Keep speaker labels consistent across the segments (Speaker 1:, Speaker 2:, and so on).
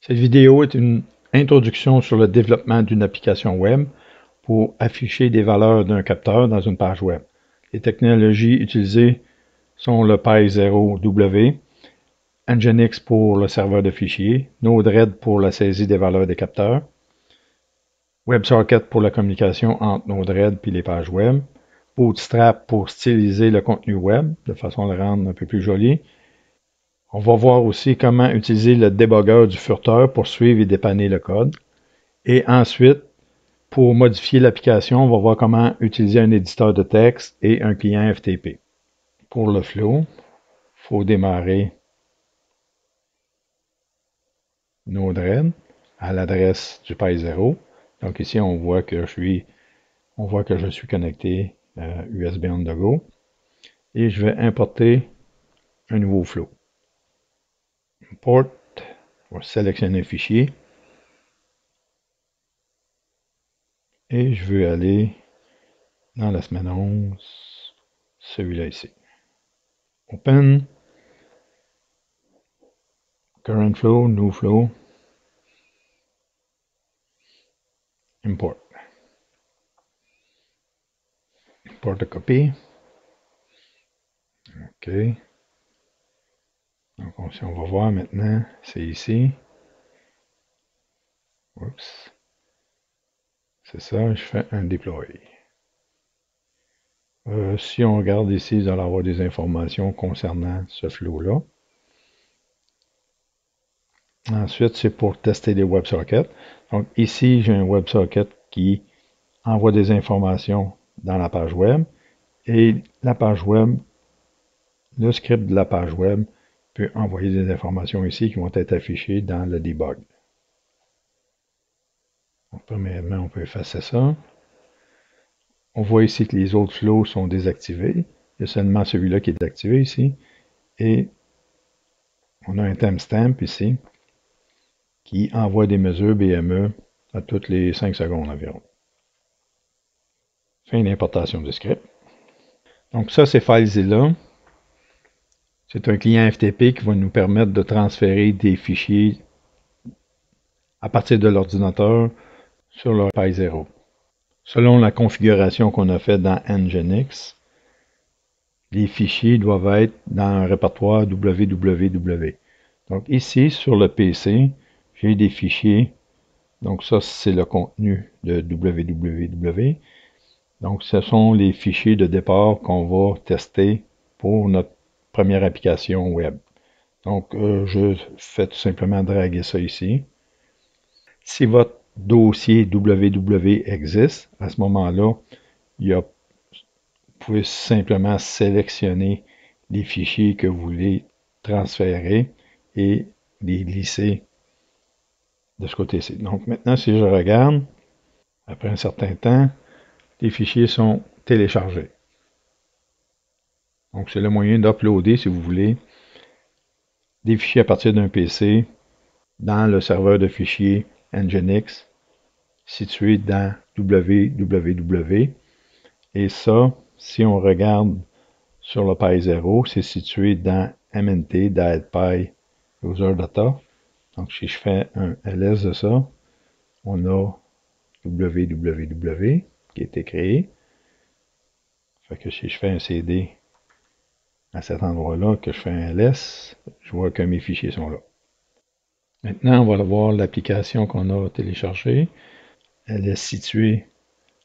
Speaker 1: Cette vidéo est une introduction sur le développement d'une application web pour afficher des valeurs d'un capteur dans une page web. Les technologies utilisées sont le Pi0W, Nginx pour le serveur de fichiers, Node-RED pour la saisie des valeurs des capteurs, WebSocket pour la communication entre Node-RED et les pages web, Bootstrap pour styliser le contenu web de façon à le rendre un peu plus joli. On va voir aussi comment utiliser le débogueur du furteur pour suivre et dépanner le code. Et ensuite, pour modifier l'application, on va voir comment utiliser un éditeur de texte et un client FTP. Pour le flow, il faut démarrer Node-RED à l'adresse du Pi0. Donc ici, on voit que je suis connecté USB on the go. Et je vais importer un nouveau flow. Import, on va sélectionner un fichier. Et je veux aller dans la semaine 11, celui-là ici. Open, current flow, new flow, import. Import a copy. OK. Donc, si on va voir maintenant, c'est ici. Oups. C'est ça, je fais un deploy. Si on regarde ici, vous allez avoir des informations concernant ce flow-là. Ensuite, c'est pour tester les WebSockets. Donc ici, j'ai un WebSocket qui envoie des informations dans la page web. Et la page web, le script de la page web peut envoyer des informations ici qui vont être affichées dans le debug. Donc, premièrement, on peut effacer ça. On voit ici que les autres flows sont désactivés. Il y a seulement celui-là qui est activé ici. Et on a un timestamp ici qui envoie des mesures BME à toutes les 5 secondes environ. Fin d'importation du script. Donc ça, ces files-là, c'est un client FTP qui va nous permettre de transférer des fichiers à partir de l'ordinateur sur le Pi0. Selon la configuration qu'on a faite dans Nginx, les fichiers doivent être dans un répertoire www. Donc ici, sur le PC, j'ai des fichiers. Donc ça, c'est le contenu de www. Donc ce sont les fichiers de départ qu'on va tester pour notre première application web. Donc je fais tout simplement draguer ça ici. Si votre dossier www existe, à ce moment-là, vous pouvez simplement sélectionner les fichiers que vous voulez transférer et les glisser de ce côté-ci. Donc maintenant, si je regarde, après un certain temps, les fichiers sont téléchargés. Donc c'est le moyen d'uploader, si vous voulez, des fichiers à partir d'un PC dans le serveur de fichiers Nginx situé dans www. Et ça, si on regarde sur le Pi0, c'est situé dans MNT, DATPy, User Data. Donc si je fais un ls de ça, on a www qui a été créé. Fait que si je fais un CD à cet endroit-là, que je fais un ls, je vois que mes fichiers sont là. Maintenant, on va voir l'application qu'on a téléchargée. Elle est située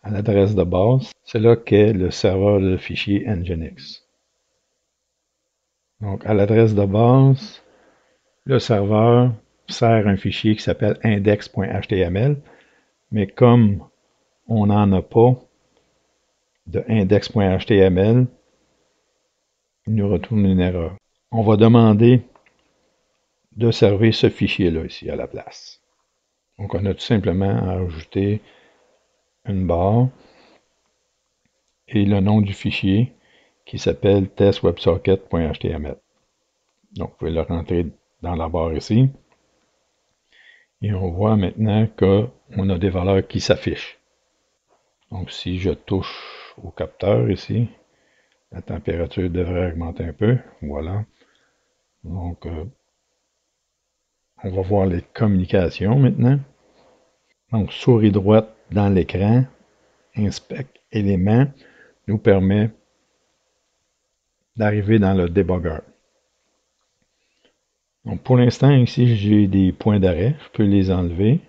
Speaker 1: à l'adresse de base. C'est là qu'est le serveur de fichier Nginx. Donc, à l'adresse de base, le serveur sert un fichier qui s'appelle index.html, mais comme on n'en a pas de index.html, il nous retourne une erreur. On va demander de servir ce fichier-là ici à la place. Donc, on a tout simplement à ajouter une barre et le nom du fichier qui s'appelle testwebsocket.html. Donc, vous pouvez le rentrer dans la barre ici. Et on voit maintenant qu'on a des valeurs qui s'affichent. Donc, si je touche au capteur ici, la température devrait augmenter un peu. Voilà. Donc, On va voir les communications maintenant. Donc, souris droite dans l'écran, inspect éléments, nous permet d'arriver dans le débugger. Donc, pour l'instant, ici, j'ai des points d'arrêt. Je peux les enlever,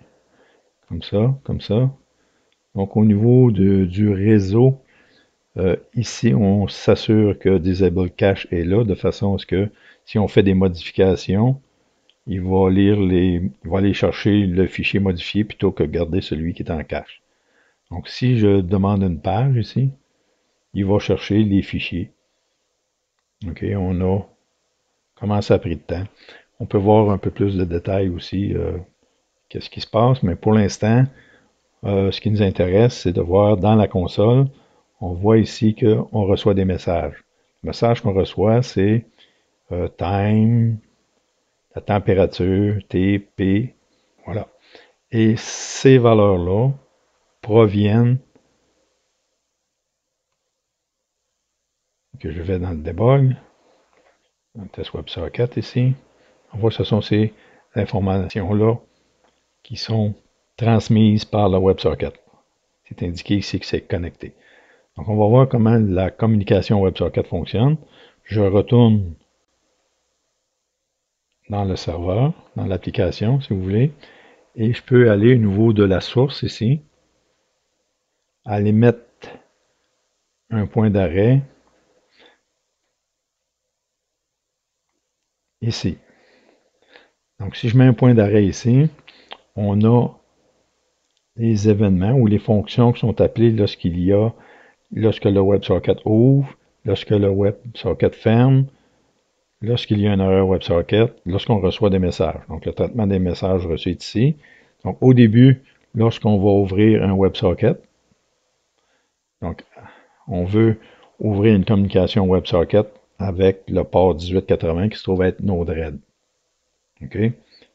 Speaker 1: comme ça, comme ça. Donc, au niveau du réseau, ici, on s'assure que Disable Cache est là, de façon à ce que si on fait des modifications, il va aller chercher le fichier modifié plutôt que garder celui qui est en cache. Donc, si je demande une page ici, il va chercher les fichiers. OK, on a comment ça a pris de temps. On peut voir un peu plus de détails aussi, qu'est-ce qui se passe, mais pour l'instant, ce qui nous intéresse, c'est de voir dans la console, on voit ici qu'on reçoit des messages. Le message qu'on reçoit, c'est time, la température, T, P, voilà. Et ces valeurs-là proviennent, que je vais dans le debug, dans le test WebSocket ici, on voit que ce sont ces informations-là qui sont transmises par le WebSocket. C'est indiqué ici que c'est connecté. Donc, on va voir comment la communication WebSocket fonctionne. Je retourne dans le serveur, dans l'application, si vous voulez, et je peux aller au niveau de la source ici, aller mettre un point d'arrêt ici. Donc, si je mets un point d'arrêt ici, on a les événements ou les fonctions qui sont appelées lorsque le WebSocket ouvre, lorsque le WebSocket ferme, lorsqu'il y a une erreur WebSocket, lorsqu'on reçoit des messages. Donc, le traitement des messages reçus est ici. Donc, au début, lorsqu'on va ouvrir un WebSocket, donc, on veut ouvrir une communication WebSocket avec le port 1880 qui se trouve être Node-RED. OK?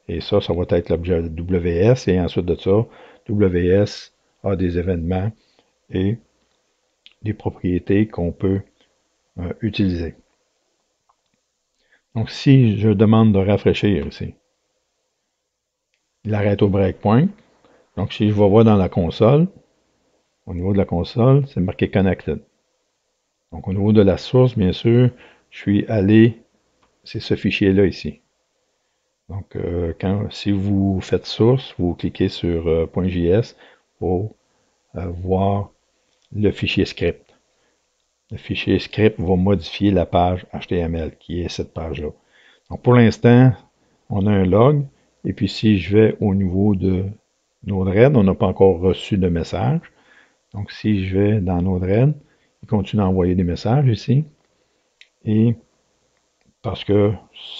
Speaker 1: Et ça va être l'objet WS. Et ensuite de ça, WS a des événements et des propriétés qu'on peut utiliser. Donc, si je demande de rafraîchir ici, il arrête au breakpoint. Donc, si je vais voir dans la console, au niveau de la console, c'est marqué Connected. Donc, au niveau de la source, bien sûr, je suis allé, c'est ce fichier-là ici. Donc, si vous faites source, vous cliquez sur .js pour voir le fichier script. Le fichier script va modifier la page HTML, qui est cette page-là. Donc, pour l'instant, on a un log. Et puis, si je vais au niveau de Node-RED, on n'a pas encore reçu de message. Donc, si je vais dans Node-RED, il continue à envoyer des messages ici. Et parce que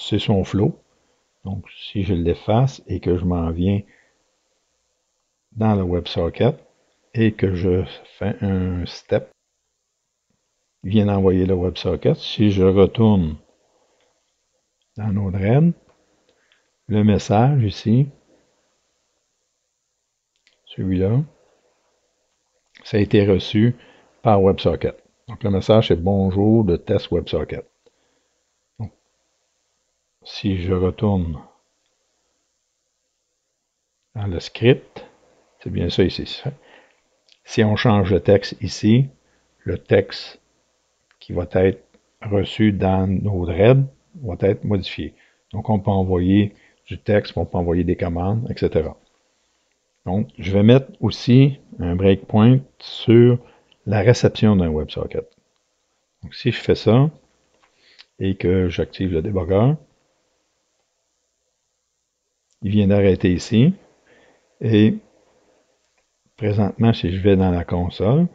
Speaker 1: c'est son flow. Donc, si je l'efface et que je m'en viens dans le WebSocket et que je fais un step, il vient d'envoyer le WebSocket. Si je retourne dans Node-RED, le message ici, celui-là, ça a été reçu par WebSocket. Donc, le message, c'est bonjour de test WebSocket. Donc, si je retourne dans le script, c'est bien ça ici. Si on change le texte ici, le texte qui va être reçu dans Node-RED va être modifié. Donc, on peut envoyer du texte, on peut envoyer des commandes, etc. Donc, je vais mettre aussi un breakpoint sur la réception d'un WebSocket. Donc, si je fais ça et que j'active le débugger, il vient d'arrêter ici. Et présentement, si je vais dans la console,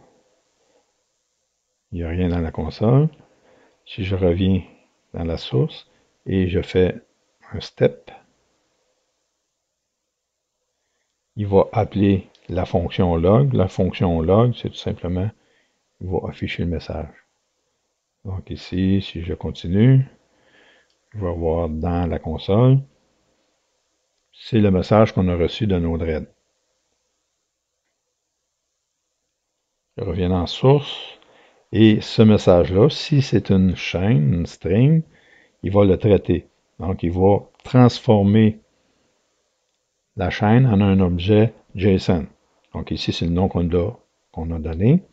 Speaker 1: il n'y a rien dans la console. Si je reviens dans la source et je fais un step, il va appeler la fonction log. La fonction log, c'est tout simplement, il va afficher le message. Donc ici, si je continue, je vais voir dans la console, c'est le message qu'on a reçu de Node-RED. Je reviens en source et ce message-là, si c'est une chaîne, une string, il va le traiter. Donc, il va transformer la chaîne en un objet JSON. Donc ici, c'est le nom qu'on a donné.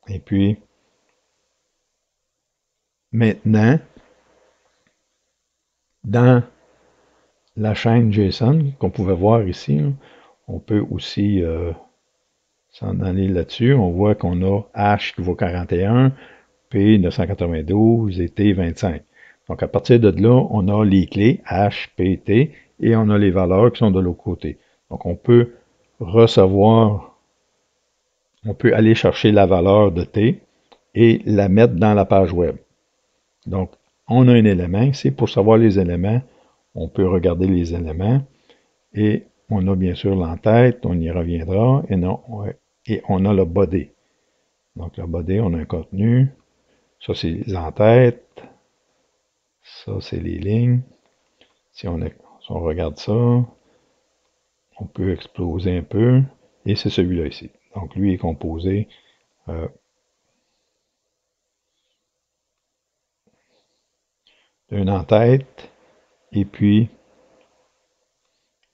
Speaker 1: Et puis, maintenant, dans la chaîne JSON qu'on pouvait voir ici, là, on peut aussi s'en aller là-dessus. On voit qu'on a H qui vaut 41, P 992 et T 25. Donc à partir de là, on a les clés H, P, T et on a les valeurs qui sont de l'autre côté. Donc on peut recevoir, on peut aller chercher la valeur de T et la mettre dans la page web. Donc on a un élément ici. Pour savoir les éléments, on peut regarder les éléments et on a bien sûr l'entête, on y reviendra, et on a le body. Donc le body, on a un contenu, ça c'est l'entête, ça c'est les lignes. Si on regarde ça, on peut exploser un peu, et c'est celui-là ici. Donc lui est composé d'une entête, et puis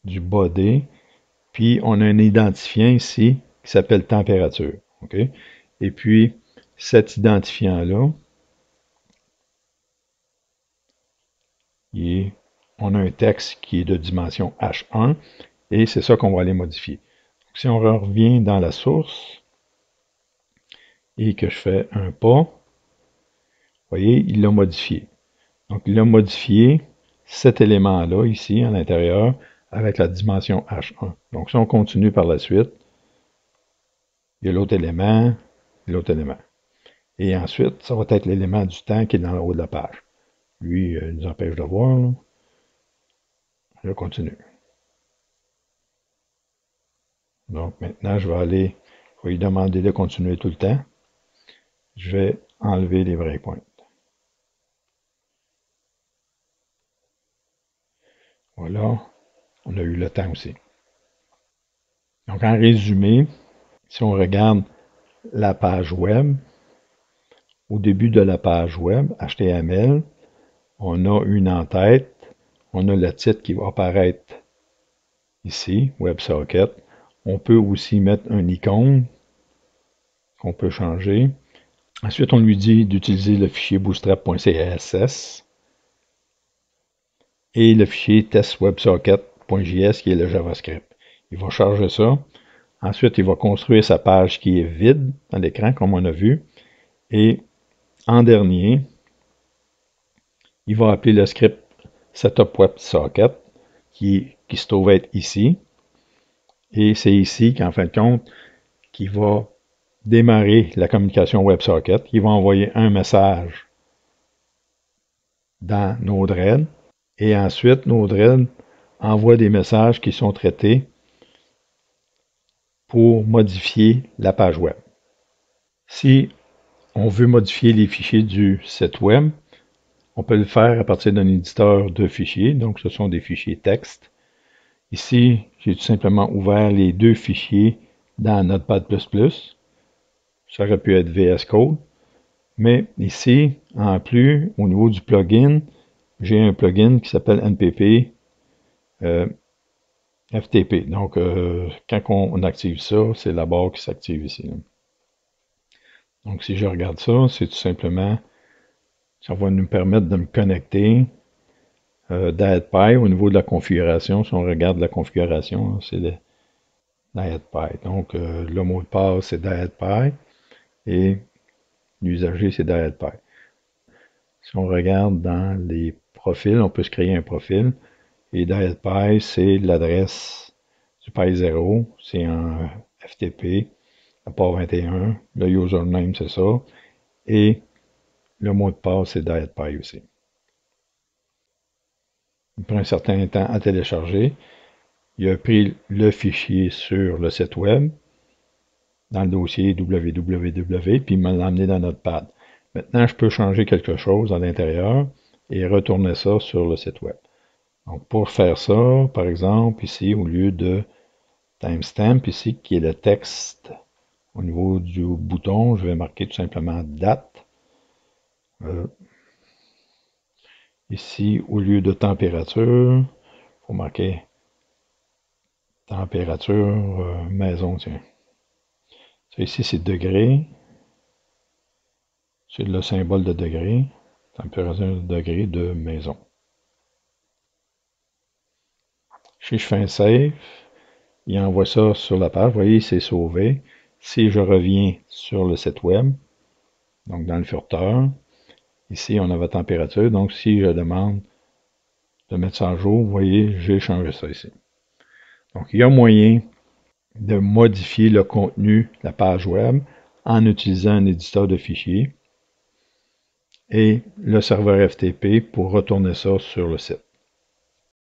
Speaker 1: du body, puis on a un identifiant ici qui s'appelle température. Okay? Et puis cet identifiant-là, on a un texte qui est de dimension H1 et c'est ça qu'on va aller modifier. Donc, si on revient dans la source et que je fais un pas, vous voyez, il l'a modifié. Donc, il a modifié cet élément-là ici à l'intérieur avec la dimension H1. Donc, si on continue par la suite, il y a l'autre élément et l'autre élément. Et ensuite, ça va être l'élément du temps qui est dans le haut de la page. Lui, il nous empêche de voir. Là. Je continue. Donc maintenant, je vais lui demander de continuer tout le temps. Je vais enlever les breakpoints. Voilà, on a eu le temps aussi. Donc en résumé, si on regarde la page web, au début de la page web, HTML, on a une en-tête, on a le titre qui va apparaître ici, WebSocket. On peut aussi mettre un icône qu'on peut changer. Ensuite, on lui dit d'utiliser le fichier bootstrap.css et le fichier testwebsocket.js qui est le JavaScript. Il va charger ça. Ensuite, il va construire sa page qui est vide à l'écran, comme on a vu. Et en dernier, il va appeler le script setupWebSocket qui se trouve être ici. Et c'est ici qu'en fin de compte, qui va démarrer la communication WebSocket. Il va envoyer un message dans Node-RED. Et ensuite, Node-RED envoie des messages qui sont traités pour modifier la page web. Si on veut modifier les fichiers du site web, on peut le faire à partir d'un éditeur de fichiers. Donc, ce sont des fichiers texte. Ici, j'ai tout simplement ouvert les deux fichiers dans Notepad++. Ça aurait pu être VS Code. Mais ici, en plus, au niveau du plugin, j'ai un plugin qui s'appelle NPP FTP. Donc, quand on active ça, c'est la barre qui s'active ici. Donc, si je regarde ça, c'est tout simplement, ça va nous permettre de me connecter DietPy au niveau de la configuration. Si on regarde la configuration, c'est le DietPy. Donc, le mot de passe, c'est DietPy et l'usager, c'est DietPy. Si on regarde dans les profils, on peut se créer un profil. Et DietPy, c'est l'adresse du Pi0. C'est un FTP, la port 21. Le username, c'est ça. Et le mot de passe, c'est DietPy aussi. Il prend un certain temps à télécharger. Il a pris le fichier sur le site web, dans le dossier www, puis il m'a l'emmené dans Notepad. Maintenant, je peux changer quelque chose à l'intérieur et retourner ça sur le site web. Donc, pour faire ça, par exemple, ici, au lieu de timestamp, ici, qui est le texte, au niveau du bouton, je vais marquer tout simplement date. Ici, au lieu de température, il faut marquer Température maison, tiens. Ça ici, c'est degrés. C'est le symbole de degré. Température de degré de maison. Si je fais un save, il envoie ça sur la page. Vous voyez, c'est sauvé. Si je reviens sur le site web, donc dans le furteur, ici, on a la température. Donc, si je demande de mettre ça à jour, vous voyez, j'ai changé ça ici. Donc, il y a moyen de modifier le contenu de la page web en utilisant un éditeur de fichiers et le serveur FTP pour retourner ça sur le site.